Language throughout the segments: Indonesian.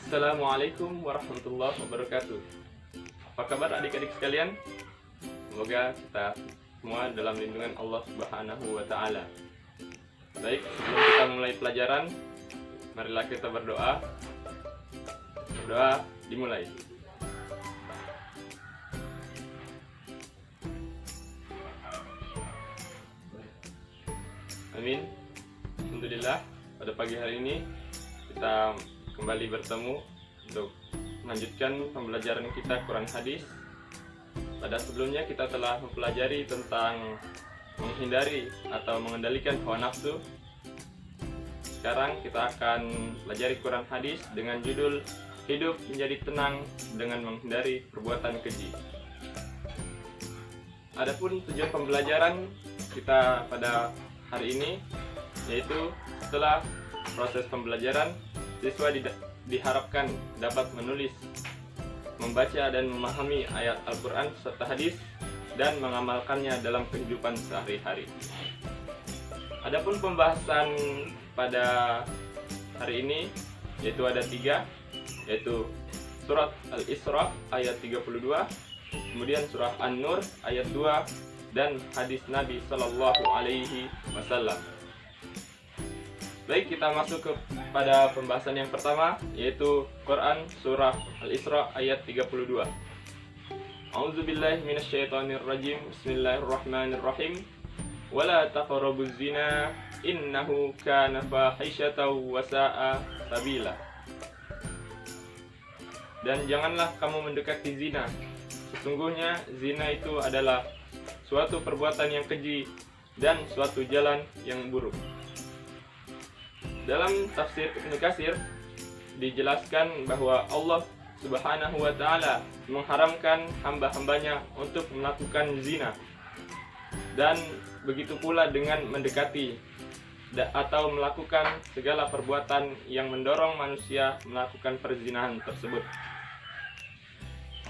Assalamualaikum warahmatullahi wabarakatuh. Apa kabar adik-adik sekalian? Semoga kita semua dalam lindungan Allah Subhanahu wa Ta'ala. Baik, sebelum kita mulai pelajaran, marilah kita berdoa. Berdoa dimulai. Amin. Alhamdulillah, pada pagi hari ini kita kembali bertemu untuk melanjutkan pembelajaran kita Quran Hadis. Pada sebelumnya kita telah mempelajari tentang menghindari atau mengendalikan hawa nafsu. Sekarang kita akan pelajari Quran Hadis dengan judul Hidup Menjadi Tenang dengan Menghindari Perbuatan Keji. Adapun tujuan pembelajaran kita pada hari ini yaitu setelah proses pembelajaran, siswa diharapkan dapat menulis, membaca dan memahami ayat Al-Quran serta hadis dan mengamalkannya dalam kehidupan sehari-hari. Adapun pembahasan pada hari ini yaitu ada 3, yaitu surat Al-Isra ayat 32, kemudian surah An-Nur ayat 2, dan hadis Nabi Sallallahu Alaihi Wasallam. Baik, kita masuk kepada pembahasan yang pertama, yaitu Quran surah Al-Isra ayat 32. A'udzubillahi minasyaitonirrajim. Bismillahirrahmanirrahim. Wala taqrabuz zina innahu kana fahisyatan wa sa'a sabila. Dan janganlah kamu mendekati zina. Sesungguhnya zina itu adalah suatu perbuatan yang keji dan suatu jalan yang buruk. Dalam tafsir Ibnu Katsir dijelaskan bahwa Allah Subhanahu wa Ta'ala mengharamkan hamba-hambanya untuk melakukan zina, dan begitu pula dengan mendekati atau melakukan segala perbuatan yang mendorong manusia melakukan perzinahan tersebut.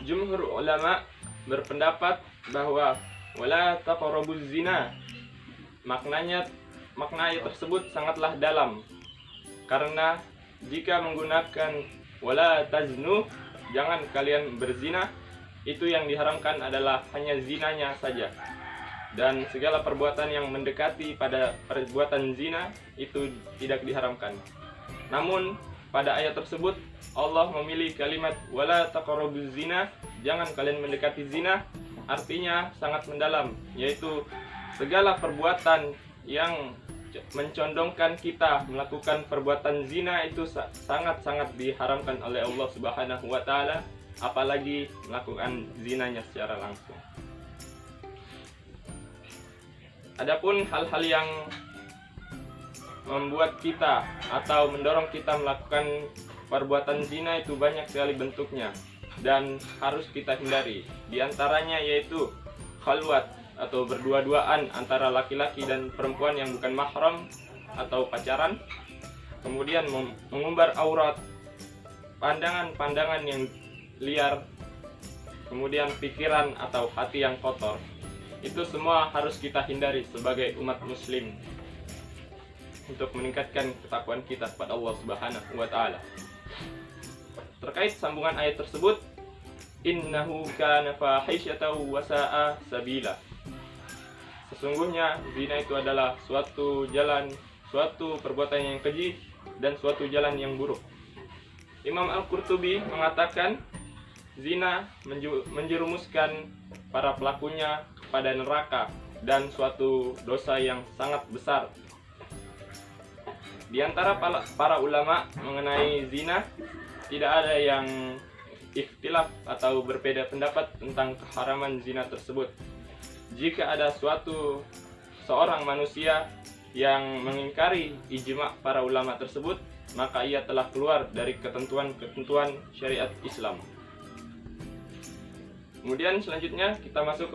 Jumhur ulama berpendapat bahwa wala taqrabuz zina, makna ayat tersebut sangatlah dalam, karena jika menggunakan wala taznu, jangan kalian berzina, itu yang diharamkan adalah hanya zinanya saja, dan segala perbuatan yang mendekati pada perbuatan zina itu tidak diharamkan. Namun pada ayat tersebut Allah memilih kalimat wala taqrabuz zina, jangan kalian mendekati zina, artinya sangat mendalam, yaitu segala perbuatan yang mencondongkan kita melakukan perbuatan zina itu sangat-sangat diharamkan oleh Allah Subhanahu wa Ta'ala, apalagi melakukan zinanya secara langsung. Adapun hal-hal yang membuat kita atau mendorong kita melakukan perbuatan zina itu banyak sekali bentuknya dan harus kita hindari. Di antaranya yaitu khalwat atau berdua-duaan antara laki-laki dan perempuan yang bukan mahram atau pacaran, kemudian mengumbar aurat, pandangan-pandangan yang liar, kemudian pikiran atau hati yang kotor. Itu semua harus kita hindari sebagai umat muslim untuk meningkatkan ketakwaan kita kepada Allah Subhanahu wa Ta'ala. Terkait sambungan ayat tersebut, innahu kana fahisyatan wa sa'a sabila. Sesungguhnya zina itu adalah suatu perbuatan yang keji dan suatu jalan yang buruk. Imam Al-Qurtubi mengatakan zina menjerumuskan para pelakunya kepada neraka dan suatu dosa yang sangat besar. Di antara para ulama mengenai zina, tidak ada yang ikhtilaf atau berbeda pendapat tentang keharaman zina tersebut. Jika ada seorang manusia yang mengingkari ijma' para ulama tersebut, maka ia telah keluar dari ketentuan syariat Islam. Kemudian selanjutnya kita masuk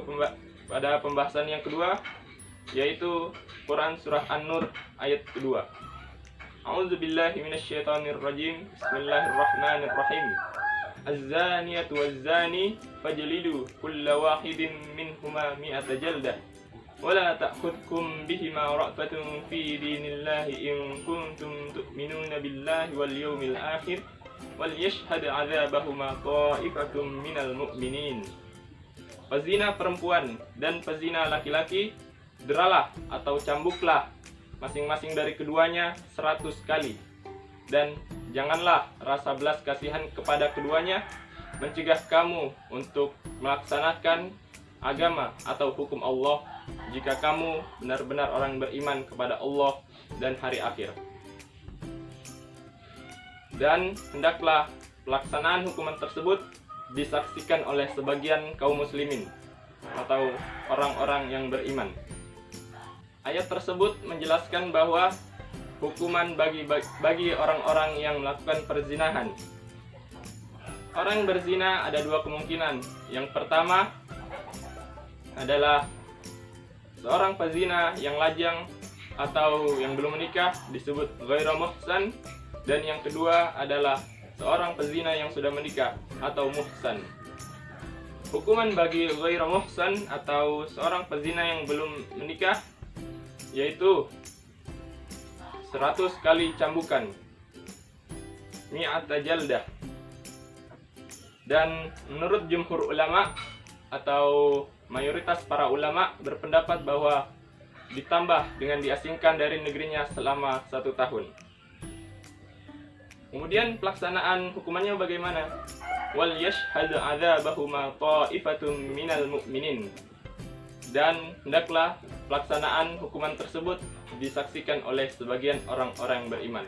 pada pembahasan yang kedua, yaitu Quran surah An-Nur ayat kedua. A'udzubillahi minasyaitonirrajim. Bismillahirrahmanirrahim. Az-zaniyatu waz-zani fajlidu kulla wahidin minhuma mi'ata jaldah wa la ta'khudhukum bihima ra'fatun fi dinillahi in kuntum tu'minuna billahi wal yawmil akhir wal yashhad 'adzabahuma ta'ifatum minal mu'minin. Pezina perempuan dan pezina laki-laki, deralah atau cambuklah masing-masing dari keduanya 100 kali. Dan janganlah rasa belas kasihan kepada keduanya mencegah kamu untuk melaksanakan agama atau hukum Allah jika kamu benar-benar orang beriman kepada Allah dan hari akhir. Dan hendaklah pelaksanaan hukuman tersebut disaksikan oleh sebagian kaum muslimin atau orang-orang yang beriman. Ayat tersebut menjelaskan bahwa hukuman bagi orang-orang yang melakukan perzinahan. Orang berzina ada dua kemungkinan. Yang pertama adalah seorang pezina yang lajang atau yang belum menikah disebut ghairu muhsan, dan yang kedua adalah seorang pezina yang sudah menikah atau muhsan. Hukuman bagi ghairu muhsan atau seorang pezina yang belum menikah yaitu 100 kali cambukan, mi'ata jaldah. Dan menurut jumhur ulama atau mayoritas para ulama berpendapat bahwa ditambah dengan diasingkan dari negerinya selama 1 tahun. Kemudian pelaksanaan hukumannya bagaimana? Wal yashhad 'adzabahuma ta'ifatum minal mu'minin. Dan hendaklah pelaksanaan hukuman tersebut disaksikan oleh sebagian orang-orang yang beriman.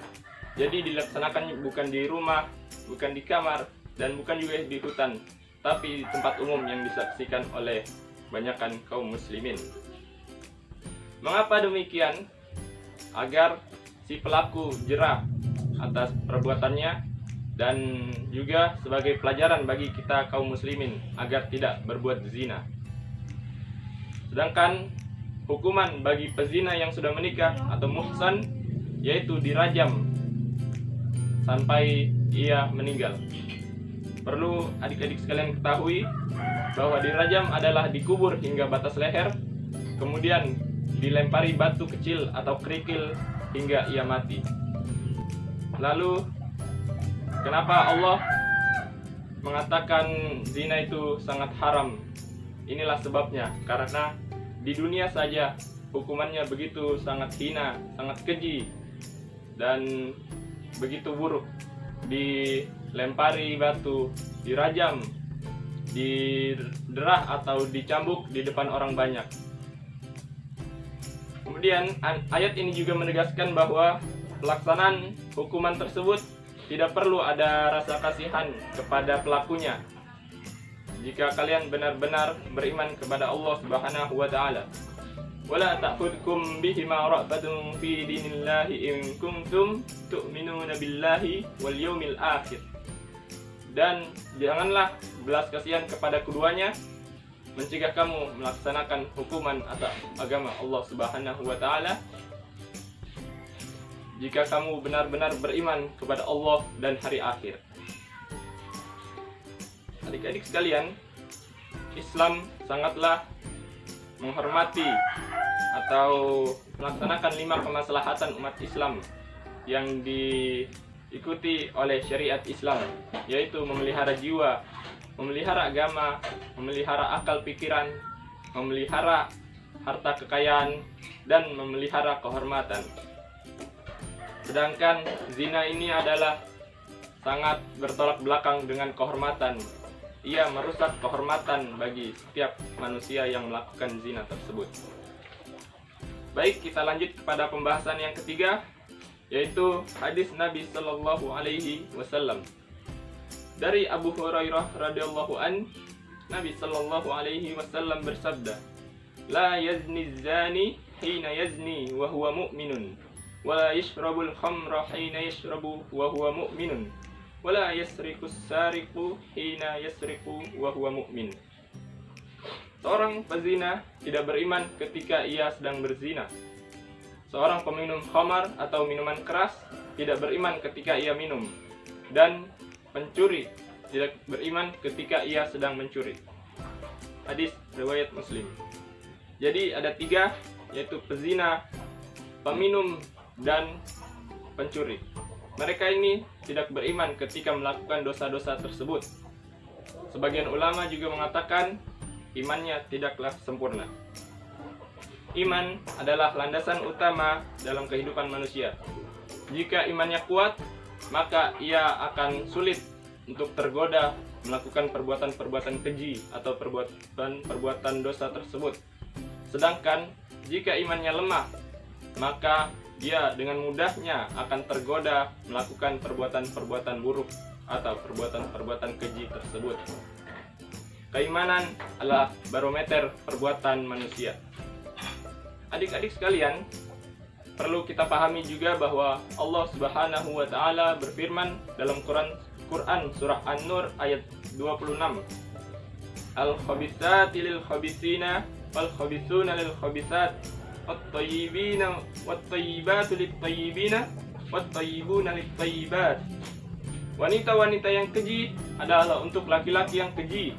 Jadi dilaksanakan bukan di rumah, bukan di kamar, dan bukan juga di hutan, tapi di tempat umum yang disaksikan oleh banyakkan kaum muslimin. Mengapa demikian? Agar si pelaku jera atas perbuatannya, dan juga sebagai pelajaran bagi kita kaum muslimin agar tidak berbuat zina. Sedangkan hukuman bagi pezina yang sudah menikah atau muhsan yaitu dirajam sampai ia meninggal. Perlu adik-adik sekalian ketahui bahwa dirajam adalah dikubur hingga batas leher, kemudian dilempari batu kecil atau kerikil hingga ia mati. Lalu kenapa Allah mengatakan zina itu sangat haram? Inilah sebabnya, karena di dunia saja hukumannya begitu sangat hina, sangat keji, dan begitu buruk. Dilempari batu, dirajam, diderah atau dicambuk di depan orang banyak. Kemudian ayat ini juga menegaskan bahwa pelaksanaan hukuman tersebut tidak perlu ada rasa kasihan kepada pelakunya jika kalian benar-benar beriman kepada Allah Subhanahu wa taala. Wala ta'khudhukum bihima ra'fatun fi dinillahi in kuntum tu'minuna billahi wal yawmil akhir. Dan janganlah belas kasihan kepada keduanya mencegah kamu melaksanakan hukuman atas agama Allah Subhanahu wa taala jika kamu benar-benar beriman kepada Allah dan hari akhir. Adik-adik sekalian, Islam sangatlah menghormati atau melaksanakan 5 kemaslahatan umat Islam yang diikuti oleh syariat Islam, yaitu memelihara jiwa, memelihara agama, memelihara akal pikiran, memelihara harta kekayaan, dan memelihara kehormatan. Sedangkan zina ini adalah sangat bertolak belakang dengan kehormatan. Ia merusak kehormatan bagi setiap manusia yang melakukan zina tersebut. Baik, kita lanjut kepada pembahasan yang ketiga, yaitu hadis Nabi Sallallahu Alaihi Wasallam. Dari Abu Hurairah radhiyallahu an, Nabi Sallallahu Alaihi Wasallam bersabda, "La yazni zani hina yazni wa huwa mu'minun, wa la yashrabul khamra hina yashrabu wa huwa mu'minun, wa la yasriqus sariqu hina yasriqu wa huwa mu'min." Seorang pezina tidak beriman ketika ia sedang berzina. Seorang peminum khamar atau minuman keras tidak beriman ketika ia minum. Dan pencuri tidak beriman ketika ia sedang mencuri. Hadis riwayat Muslim. Jadi ada 3, yaitu pezina, peminum, dan pencuri. mereka ini tidak beriman ketika melakukan dosa-dosa tersebut. Sebagian ulama juga mengatakan imannya tidaklah sempurna. Iman adalah landasan utama dalam kehidupan manusia. Jika imannya kuat, maka ia akan sulit untuk tergoda melakukan perbuatan-perbuatan keji atau perbuatan dosa tersebut. Sedangkan jika imannya lemah, maka dia dengan mudahnya akan tergoda melakukan perbuatan-perbuatan buruk atau perbuatan-perbuatan keji tersebut. Keimanan adalah barometer perbuatan manusia. Adik-adik sekalian, perlu kita pahami juga bahwa Allah Subhanahu wa taala berfirman dalam Quran surah An-Nur ayat 26. Al-khabithati lil-khabithina wal-khabithuna lil-khabithat wat-tayyibina wat-tayyibatu lit-tayyibina wat-tayyibuna lit-tayyibat. Wanita-wanita yang keji adalah untuk laki-laki yang keji.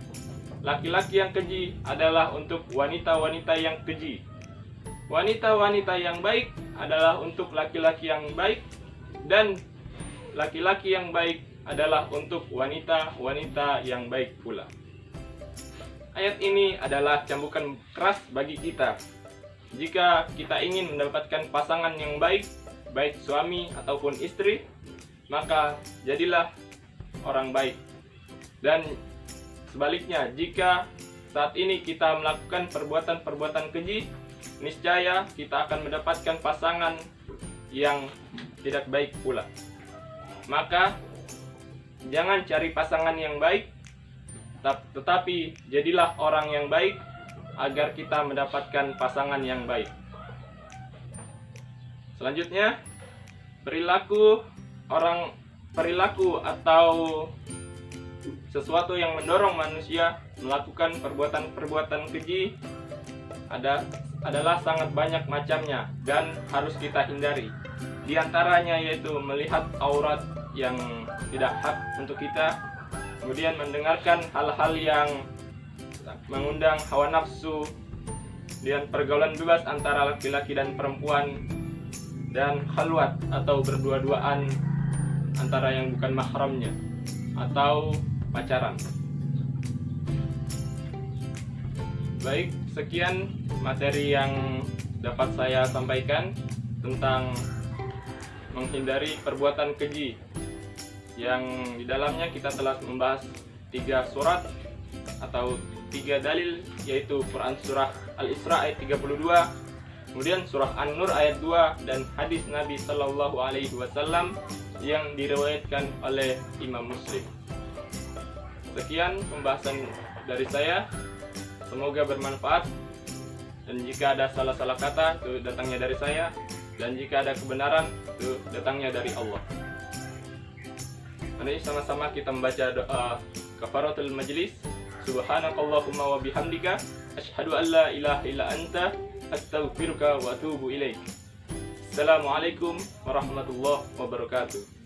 Laki-laki yang keji adalah untuk wanita-wanita yang keji. Wanita-wanita yang baik adalah untuk laki-laki yang baik, dan laki-laki yang baik adalah untuk wanita-wanita yang baik pula. Ayat ini adalah cambukan keras bagi kita. Jika kita ingin mendapatkan pasangan yang baik, baik suami ataupun istri, maka jadilah orang baik. Dan sebaliknya, jika saat ini kita melakukan perbuatan-perbuatan keji, niscaya kita akan mendapatkan pasangan yang tidak baik pula. Maka jangan cari pasangan yang baik, tetapi jadilah orang yang baik agar kita mendapatkan pasangan yang baik. Selanjutnya, perilaku atau sesuatu yang mendorong manusia melakukan perbuatan-perbuatan keji adalah sangat banyak macamnya dan harus kita hindari. Di antaranya yaitu melihat aurat yang tidak hak untuk kita, kemudian mendengarkan hal-hal yang mengundang hawa nafsu, dan pergaulan bebas antara laki-laki dan perempuan, dan khalwat atau berdua-duaan antara yang bukan mahramnya, atau pacaran. Baik, sekian materi yang dapat saya sampaikan tentang menghindari perbuatan keji, yang di dalamnya kita telah membahas 3 surat atau 3 dalil, yaitu Quran surah Al-Isra ayat 32, kemudian surah An-Nur ayat 2, dan hadis Nabi Shallallahu Alaihi Wasallam yang diriwayatkan oleh Imam Muslim. Sekian pembahasan dari saya. Semoga bermanfaat, dan jika ada salah-salah kata itu datangnya dari saya, dan jika ada kebenaran itu datangnya dari Allah. Mari sama-sama kita membaca doa kafaratul majlis. Subhanakallahumma wa bihamdika asyhadu an la ilaha illa anta astaghfiruka wa atubu ilaik. Assalamualaikum warahmatullahi wabarakatuh.